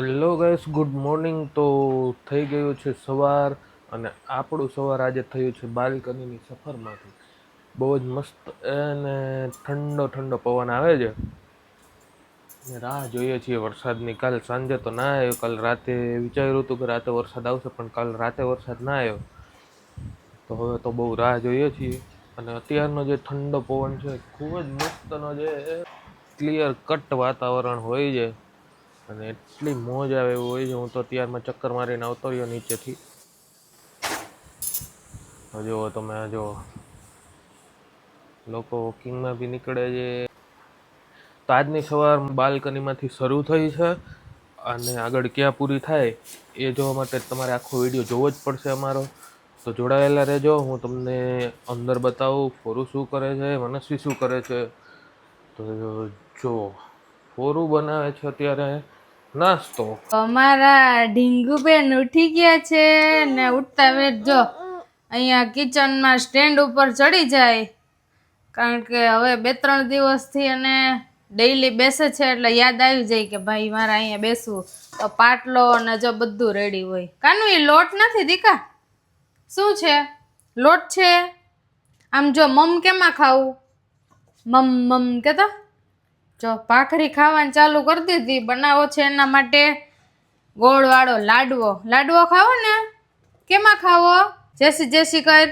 Hello guys, good morning. તો થઈ ગયું છે સવાર, અને આપણું સવાર આજે થયું છે બાલ્કનીની સફરમાંથી. બહુ જ મસ્ત અને ઠંડો ઠંડો પવન આવે છે. ને રાહ જોઈએ છીએ વરસાદની. કાલ સાંજે તો ના આવ્યો. કાલ રાતે વિચાર્યું હતું કે રાતે વરસાદ આવશે, પણ કાલ રાતે વરસાદ ના આવ્યો. તો હવે તો બહુ રાહ જોઈએ છીએ. અને અત્યારનો જે ઠંડો પવન છે, ખૂબ જ મસ્તનો જે ક્લિયર કટ વાતાવરણ હોય છે, અને એટલી મોજ આવે એવું હોય છે. હું તો અત્યારમાં ચક્કર મારીને આવતો રહ્યો નીચેથી. જુઓ તમે, જો લોકો વોકિંગમાં બી નીકળે છે. તો આજની સવાર બાલ્કનીમાંથી શરૂ થઈ છે, અને આગળ ક્યાં પૂરી થાય એ જોવા માટે તમારે આખો વિડીયો જોવો જ પડશે અમારો. તો જોડાયેલા રહેજો. હું તમને અંદર બતાવું ફોરું શું કરે છે, મનસ્વી શું કરે છે. તો જો ફોરું બનાવે છે અત્યારે નાસ્તો. અમારા ઢીંગુબેન ઉઠી ગયા છે ને ઉઠતા વેત જો અહીંયા કિચનમાં સ્ટેન્ડ ઉપર ચડી જાય, કારણ કે હવે 2-3 દિવસથી અને ડેઈલી બેસે છે એટલે યાદ આવી જાય કે ભાઈ મારે અહીંયા બેસવું. તો પાટલો અને જો બધું રેડી હોય. કાનું એ લોટ નથી દીકા, શું છે? લોટ છે. આમ જો મમ કેમાં ખાવું? મમ મમ કેતો જો ભાખરી ખાવાનું ચાલુ કરી દીધી. બનાવો છે એના માટે ગોળવાળો લાડવો. લાડવો ખાવો ને? કેમાં ખાવો? જેસી જેસી કર.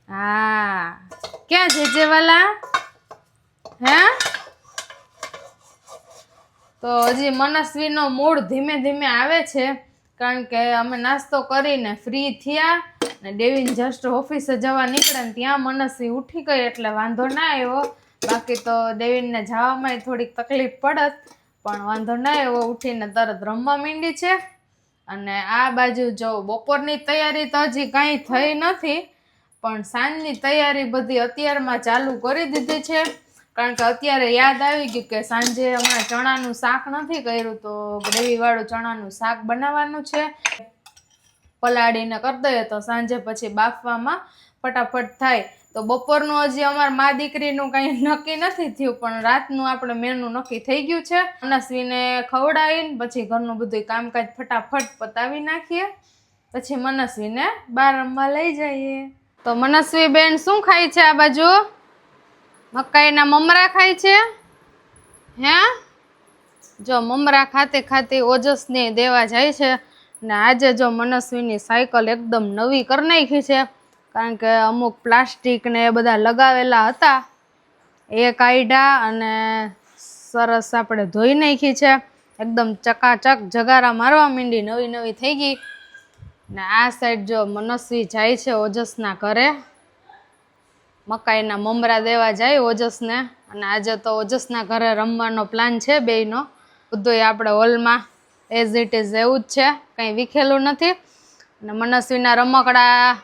હા, ક્યાં જેજે વાલા? હે? તો હજી મનસ્વીનો મૂડ ધીમે ધીમે આવે છે, કારણ કે અમે નાસ્તો કરીને ફ્રી થયા ને ડેવિન જસ્ટ ઓફિસે જવા નીકળે ને ત્યાં મનસ્વી ઉઠી ગઈ એટલે વાંધો ના આવ્યો. બાકી તો ડેવિનને જવામાં થોડીક તકલીફ પડત, પણ વાંધો ના આવ્યો. ઉઠીને તરત રમવા માંડી છે. અને આ બાજુ જો બપોરની તૈયારી તો હજી કાંઈ થઈ નથી, પણ સાંજની તૈયારી બધી અત્યારમાં ચાલુ કરી દીધી છે. કારણ કે અત્યારે યાદ આવી ગયું કે સાંજે હમણાં ચણાનું શાક નથી કર્યું, તો ગ્રેવીવાળું ચણાનું શાક બનાવવાનું છે. પલાળીને કરી દઈએ તો સાંજે પછી બાફવામાં ફટાફટ થાય. તો બપોરનું હજી અમારા મા દીકરીનું કંઈ નક્કી નથી થયું, પણ રાતનું આપણે મેનુ નક્કી થઈ ગયું છે. મનસ્વીને ખવડાવીને પછી ઘરનું બધું કામકાજ ફટાફટ પતાવી નાખીએ, પછી મનસ્વીને બહાર રમવા લઈ જઈએ. તો મનસ્વી બેન શું ખાય છે આ બાજુ? મકાઈના મમરા ખાય છે. હે? જો મમરા ખાતે ખાતે ઓજસને દેવા જાય છે. ને આજે જો મનસ્વીની સાયકલ એકદમ નવી કરી નાખી છે, કારણ કે અમુક પ્લાસ્ટિક ને એ બધા લગાવેલા હતા એ કાઢ્યા અને સરસ આપણે ધોઈ નાખી છે. એકદમ ચકાચક જગારા મારવા માંડી, નવી નવી થઈ ગઈ. ને આ સાઈડ જો મનસ્વી જાય છે ઓજસના ઘરે. મકાઈના મમરા દેવા જાય ઓજસને, અને આજે તો ઓજસના ઘરે રમવાનો પ્લાન છે બેયનો. બધું આપણે હોલમાં એઝ ઇટ ઇઝ એવું જ છે, કંઈ વિખેલું નથી. અને મનસ્વીના રમકડા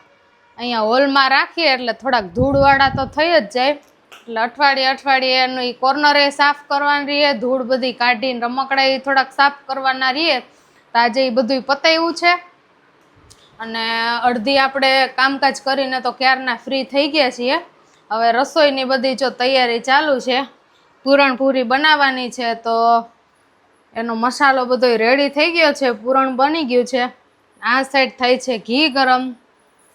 અહીંયા હોલમાં રાખીએ એટલે થોડાક ધૂળવાળા તો થઈ જ જાય. એટલે અઠવાડિયે એનું એ કોર્નરે સાફ કરવાની રહીએ, ધૂળ બધી કાઢીને રમકડા એ થોડાક સાફ કરવાના રહીએ. તો આજે એ બધું પતાવ્યું છે. અને અડધી આપણે કામકાજ કરીને તો ક્યારના ફ્રી થઈ ગયા છીએ. હવે રસોઈની બધી જો તૈયારી ચાલુ છે. પૂરણપૂરી બનાવવાની છે, તો એનો મસાલો બધો રેડી થઈ ગયો છે. પૂરણ બની ગયું છે. આ સાઈડ થાય છે ઘી ગરમ,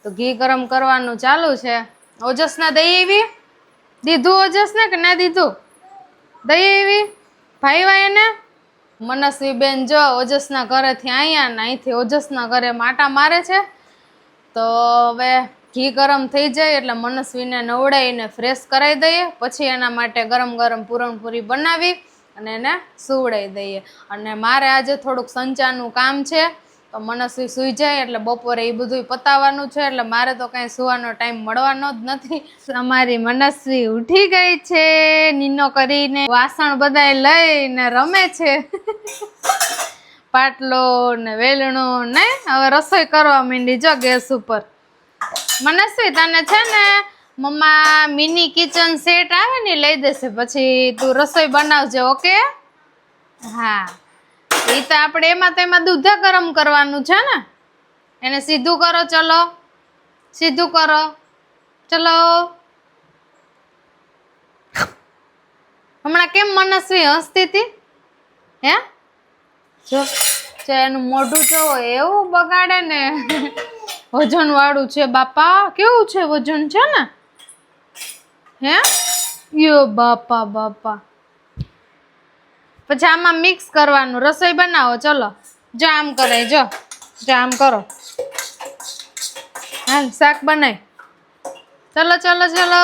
તો ઘી ગરમ કરવાનું ચાલુ છે. ઓજસના દહીં એવી દીધું? ઓજસને કે ના દીધું? દહીં એવી ભાઈવા એને. મનસ્વી બેન જો ઓજસના ઘરેથી અહીંયા ને અહીંથી ઓજસના ઘરે માટા મારે છે. તો હવે ઘી ગરમ થઈ જાય એટલે મનસ્વીને નવડાવીને ફ્રેશ કરાવી દઈએ, પછી એના માટે ગરમ ગરમ પૂરણપૂરી બનાવી અને એને સુવડાવી દઈએ. અને મારે આજે થોડુંક સંચારનું કામ છે, તો મનસ્વી સૂઈ જાય એટલે બપોરે એ બધું પતાવવાનું છે, એટલે મારે તો કાંઈ સુવાનો ટાઈમ મળવાનો જ નથી. અમારી મનસ્વી ઉઠી ગઈ છે નીનો કરીને, વાસણ બધાય લઈને રમે છે. પાટલો ને વેલણો ને હવે રસોઈ કરવા માંડી જો ગેસ ઉપર. મનસ્વી તને છે ને મમ્મા મિની કિચન સેટ આવે ને લઈ દેશે, પછી તું રસોઈ બનાવજે, ઓકે? હા, એ તો આપણે એમાં દૂધ ગરમ કરવાનું છે ને. એને સીધું કરો, ચલો સીધું કરો, ચલો. હમણાં કેમ મનસ્વી હસતી હતી? હે જો એનું મોઢું જોવો એવું બગાડે ને વજન વાળું છે બાપા કેવું છે વજન છે ને હે યો બાપા બાપા પછી આમાં મિક્સ કરવાનું રસોઈ બનાવો ચલો જો આમ કરે જો આમ કરો હાલ શાક બનાય ચલો ચલો ચલો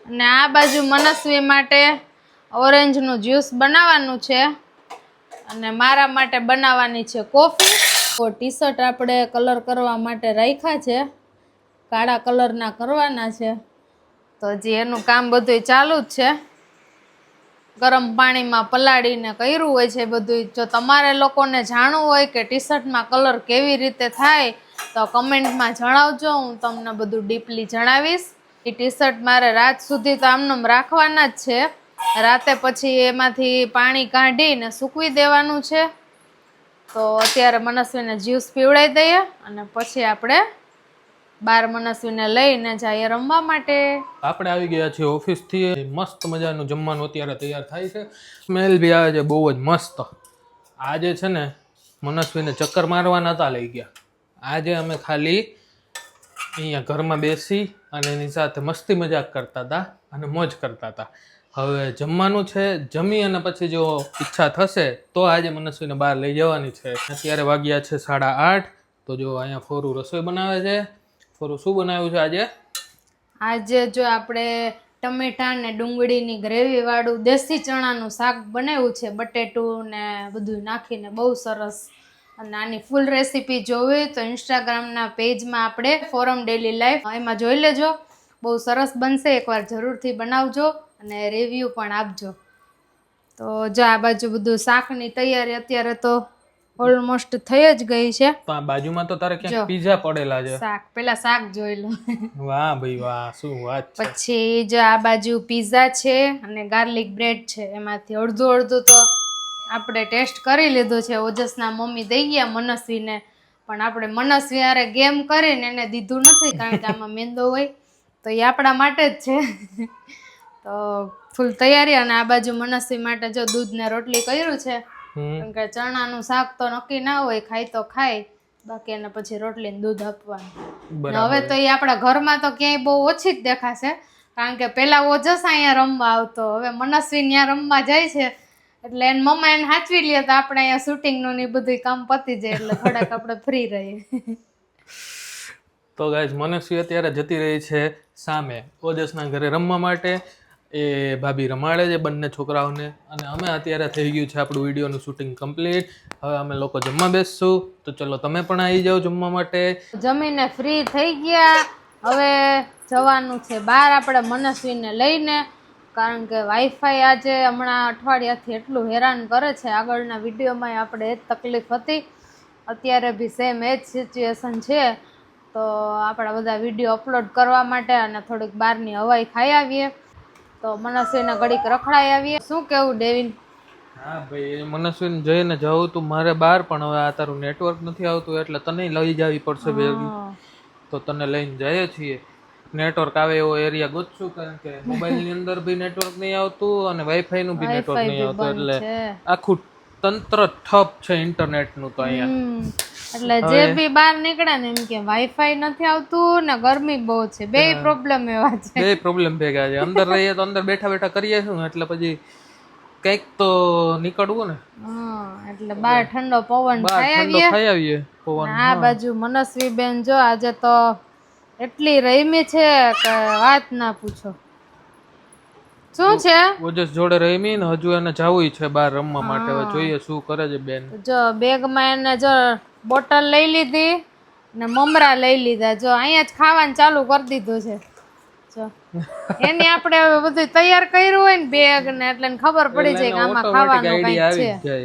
અને આ બાજુ મનસ્વી માટે ઓરેન્જનું જ્યુસ બનાવવાનું છે અને મારા માટે બનાવવાની છે કોફી તો ટી શર્ટ આપણે કલર કરવા માટે રાખ્યા છે કાળા કલરના કરવાના છે તો હજી એનું કામ બધું ચાલુ જ છે ગરમ પાણીમાં પલાળીને કર્યું હોય છે બધું જો તમારે લોકોને જાણવું હોય કે ટી શર્ટમાં કલર કેવી રીતે થાય તો કમેન્ટમાં જણાવજો હું તમને બધું ડીપલી જણાવીશ એ ટી શર્ટ મારે રાત સુધી તો આમનામ રાખવાના જ છે રાતે પછી એમાંથી પાણી કાઢીને સૂકવી દેવાનું છે તો અત્યારે મનસ્વીને જ્યુસ પીવડાવી દઈએ અને પછી આપણે બાર મનસ્વીને લઈને જઈએ રમવા માટે આપણે આવી ગયા છીએ ઓફિસથી મસ્ત મજાનું જમવાનું અત્યારે તૈયાર થાય છે સ્મેલ બી આવે છે બહુ જ મસ્ત આજે છે ને મનસ્વીને ચક્કર મારવા નહોતા લઈ ગયા આજે અમે ખાલી અહીંયા ઘરમાં બેસી અને એની સાથે મસ્તી મજાક કરતા હતા અને મોજ કરતા હતા હવે જમવાનું છે જમી અને પછી જો ઈચ્છા થશે તો આજે મનસ્વીને બહાર લઈ જવાની છે અત્યારે વાગ્યા છે 8:30 તો જો અહીંયા ફોરું રસોઈ બનાવે છે ફોરું શું બનાવ્યું છે આજે જો આપણે ટમેટા ને ડુંગળીની ગ્રેવી વાળું દેશી ચણાનું શાક બનાવ્યું છે બટેટું ને બધું નાખીને બહુ સરસ અને આની ફૂલ રેસીપી જોવી તો ઇન્સ્ટાગ્રામના પેજમાં આપણે ફોરમ ડેલી લાઈફ એમાં જોઈ લેજો બહુ સરસ બનશે એકવાર જરૂરથી બનાવજો અને રિવ્યૂ પણ આપજો તો જો આ બાજુ બધું શાકની તૈયારી અત્યારે તો ઓલમોસ્ટ થઈ જ ગઈ છે તો આ બાજુમાં તો તારે ક્યાંક પીઝા પડેલા છે શાક પેલા શાક જોઈ લો વાહ ભાઈ વાહ શું વાત છે પછી જો આ બાજુ પીઝા છે અને ગાર્લિક બ્રેડ છે એમાંથી અડધું તો આપણે ટેસ્ટ કરી લીધું છે ઓજસના મમ્મી દઈ ગયા મનસ્વીને પણ આપણે મનસ્વી હારે ગેમ કરીને એને દીધું નથી કારણ કે આમાં મેંદો હોય તો એ આપણા માટે જ છે તો ફૂલ તૈયારી અને આ બાજુ મનસ્વી માટે જો દૂધ ને રોટલી કર્યું છે કારણ કે ચણાનું શાક તો નક્કી ના હોય ખાય તો ખાય બાકી એને પછી રોટલી ને દૂધ આપવાનું હવે તો એ આપણા ઘરમાં તો ક્યાંય બહુ ઓછી જ દેખાશે કારણ કે પેલા ઓજસ અહીંયા રમવા આવતો હવે મનસ્વી ત્યાં રમવા જાય છે એટલે એને મમ્મા એને સાચવી લે તો આપણે અહીંયા શૂટિંગનું ને બધું કામ પતી જાય એટલે થોડાક આપણે ફ્રી રહીએ તો ગાઈઝ મનસ્વી અત્યારે જતી રહી છે સામે ઓજસના ઘરે રમવા માટે એ ભાભી રમાડે છે બંને છોકરાઓને અને અમે અત્યારે થઈ ગયું છે આપણું વિડીયોનું શૂટિંગ કમ્પ્લીટ હવે અમે લોકો જમવા બેસશું તો ચલો તમે પણ આવી જાઓ જમવા માટે જમીને ફ્રી થઈ ગયા હવે જવાનું છે બહાર આપણે મનસ્વીને લઈને કારણ કે વાઈફાઈ આજે હમણાં અઠવાડિયાથી એટલું હેરાન કરે છે આગળના વિડીયોમાં આપણે એ જ તકલીફ હતી અત્યારે બી સેમ એ જ સિચ્યુએશન છે તો આપણા બધા વિડીયો અપલોડ કરવા માટે અને થોડીક બહારની હવાઈ ખાઈ આવીએ તો મનસ્વીને ઘડીક રખડાઈ આવીએ શું કેવું ડેવિન હા ભાઈ મનસ્વીને જઈને જવું તું મારે બહાર પણ હવે આ તારું નેટવર્ક નથી આવતું એટલે તને લઈ જવી પડશે ભેગી તો તને લઈને જઈએ છીએ નેટવર્ક આવે એવો એરિયા ગોતશું કારણ કે મોબાઈલની અંદર બી નેટવર્ક નહીં આવતું અને વાઈફાઈ નું બી નેટવર્ક નહીં આવતું એટલે આખું તંત્ર ઠપ છે ઇન્ટરનેટનું તો અહીંયા એટલે જે બી બહાર નીકળે ને એમ કે વાઈફાઈ નથી આવતું ને ગરમી બહુ છે બે પ્રોબ્લેમ એવા છે બે પ્રોબ્લેમ ભેગા છે અંદર રહીએ તો અંદર બેઠા બેઠા કરીએ શું એટલે પછી કઈક તો નીકળવું ને એટલે બહાર ઠંડો પવન ખાઈ આવીએ પવન આ બાજુ મનસ્વી બેન જો આજે તો એટલી રહીમી છે કે વાત ના પૂછો શું છે ઓજસ જોડે રહીમી ને હજુ એને જાવું છે બહાર રમવા માટે હવે જોઈએ શું કરે છે બેન જો બેગમાં એને જો બોટલ લઈ લીધી ને મમરા લઈ લીધા જો અહીંયા જ ખાવાનું ચાલુ કરી દીધું છે જો એની આપણે બધું તૈયાર કર્યું હોય ને બેગ ને એટલે ખબર પડી જાય કે આમાં ખાવાનું કઈક છે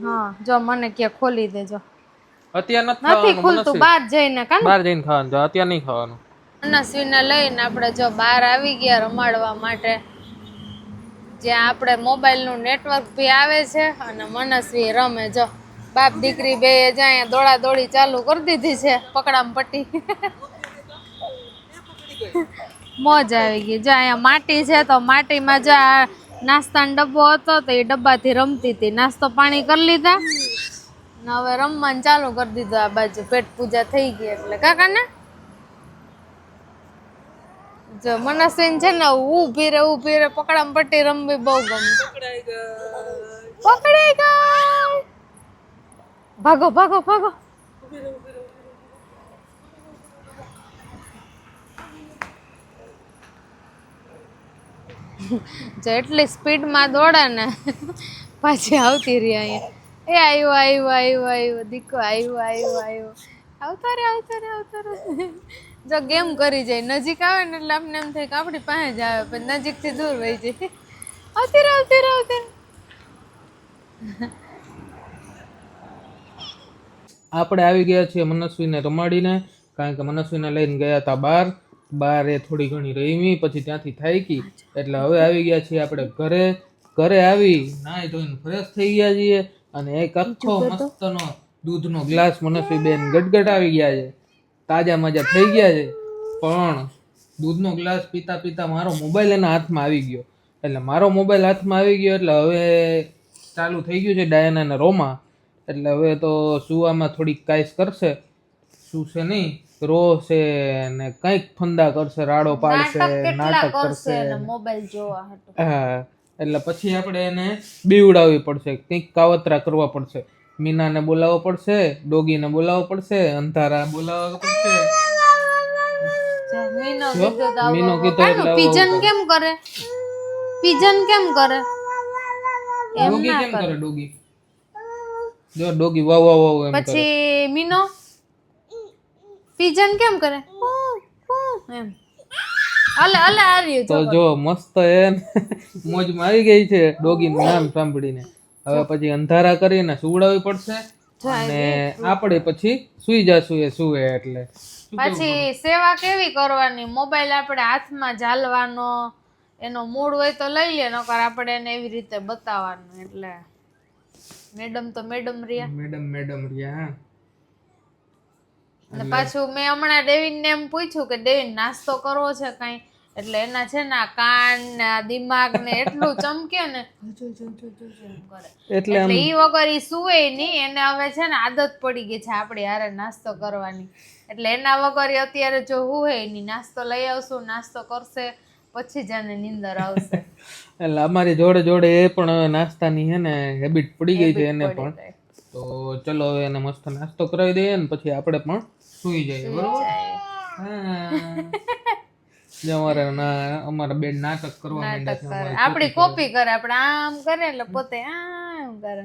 હા જો મને કે ખોલી દેજો અત્યારે નથી ખુલતું બહાર જઈને બહાર જઈને ખાવાનું અત્યારે નહીં ખાવાનું મનસ્વીને લઈને આપણે જો બહાર આવી ગયા રમાડવા માટે જ્યાં આપણે મોબાઈલનું નેટવર્ક બી આવે છે અને મનસ્વી રમે જો બાપ દીકરી બે જ્યાં દોડા દોડી ચાલુ કરી દીધી છે પકડામ પટ્ટી મોજ આવી ગઈ જો અહીંયા માટી છે તો માટીમાં જો નાસ્તાનો ડબ્બો હતો તો એ ડબ્બાથી રમતી હતી. નાસ્તો પાણી કરી લીધા ને હવે રમવાનું ચાલુ કરી દીધું. આ બાજુ પેટ પૂજા થઈ ગઈ એટલે કાકા ને જો મનસ્વીન છે ને ઊભી રે પકડામ પટ્ટી રમવી બહુ ગમે. પકડાઈ ગઈ. ભાગો ભાગો ભાગો. જો એટલી સ્પીડમાં દોડે ને પાછી આવતી રહી અહીંયા. એ આવ્યો દીકો આવ્યો. આવતા રે. જો ગેમ કરી જાય નજીક આવે ને એટલે આપણે એમ થાય કે આપણી પાસે જ આવે પણ નજીકથી દૂર વહી જાય. આવતી રે. આપણે આવી ગયા છીએ મનસ્વીને રમાડીને, કારણ કે મનસ્વીને લઈને ગયા હતા બહાર એ થોડી ઘણી રમી, પછી ત્યાંથી થાકી એટલે હવે આવી ગયા છીએ આપણે ઘરે આવી નાઈ ધોઈને ફ્રેશ થઈ ગયા છીએ અને એક આખો મસ્તનો દૂધનો ગ્લાસ મનસ્વી બેન ગટગટ આવી ગયા છે, તાજા મજા થઈ ગયા છે. પણ દૂધનો ગ્લાસ પીતા પીતા મારો મોબાઈલ એના હાથમાં આવી ગયો, એટલે મારો મોબાઈલ હાથમાં આવી ગયો એટલે હવે ચાલુ થઈ ગયું છે ડાયનાના રોમાં, એટલે હવે તો સુવામાં થોડીક કાઈસ કરશે, સુશે નહીં, રોશે ને કંઈક ફંદા કરશે, રાડો પાડશે, નાટક કરશે, મોબાઈલ જોવા હતું. હા, એટલે પછી આપણે એને બીવડાવવી પડશે, કંઈક કાવતરા કરવા પડશે. મીનાને બોલાવવો પડશે, ડોગીને બોલાવવો પડશે, અંધારા બોલાવવા પડશે. મીનો કીધો એટલે પીજન કેમ કરે? ડોગી કેમ કરે? ડોગી જો ડોગી વાવ વાવ એમ કરે. પછી મીનો પીજન કેમ કરે? એમ અલે આ રહ્યું તો જો મસ્ત એ મોજમાં આવી ગઈ છે ડોગીનું નામ સાંભળીને. હવે પછી અંધારા કરીને સુવડાવવી પડશે અને આપણે પછી સુઈ જશું એ સુવે એટલે. પછી સેવા કેવી કરવાની? મોબાઈલ આપણે હાથમાં ઝાલવાનો, એનો મૂડ હોય તો લઈ લે, નકર આપણે એને એવી રીતે બતાવવાનું. એટલે મેડમ તો મેડમ રહ્યા. અને પાછું મેં હમણાં ડેવિન ને એમ પૂછ્યું કે ડેવિન નાસ્તો કરવો છે કઈ, એટલે એના છે ને કાન ને દિમાગ ને એટલું ચમકે ને એટલે ઈ વગર ઈ સુવે નહીં. એને હવે છે ને આદત પડી ગઈ છે આપણી હારે નાસ્તો કરવાની, એટલે એના વગર અત્યારે જો હુએ નહીં, નાસ્તો લઈ આવશું, નાસ્તો કરશે પછી જ એને નીંદર આવશે. એટલે અમારી જોડે એ પણ હવે નાસ્તાની હે ને હેબિટ પડી ગઈ છે એને પણ. તો ચલો હવે એને મસ્ત નાસ્તો કરાવી દઈએ ને પછી આપણે પણ સુઈ જઈએ, બરોબર? અમારા બેન નાટક કરવા માંડ્યા છે, આપણી કોપી કરે, આપણે આમ કરે એટલે પોતે આમ કરે,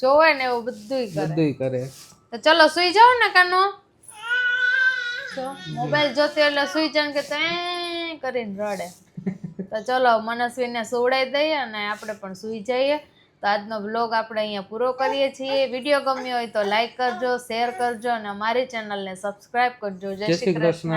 જોવે ને એવું બધુંય કરે. તો ચલો સુઈ જાવ ને કાનો. મોબાઈલ જોતી એટલે સુઈ જાવ કે તો કરીને રડે. તો ચલો મનસ્વીને સુવડાવી દઈએ અને આપણે પણ સુઈ જઈએ. તો આજનો બ્લોગ આપણે અહીંયા પૂરો કરીએ છીએ. વિડીયો ગમ્યો હોય તો લાઈક કરજો, શેર કરજો અને અમારી ચેનલને સબસ્ક્રાઇબ કરજો. જય શ્રી કૃષ્ણ.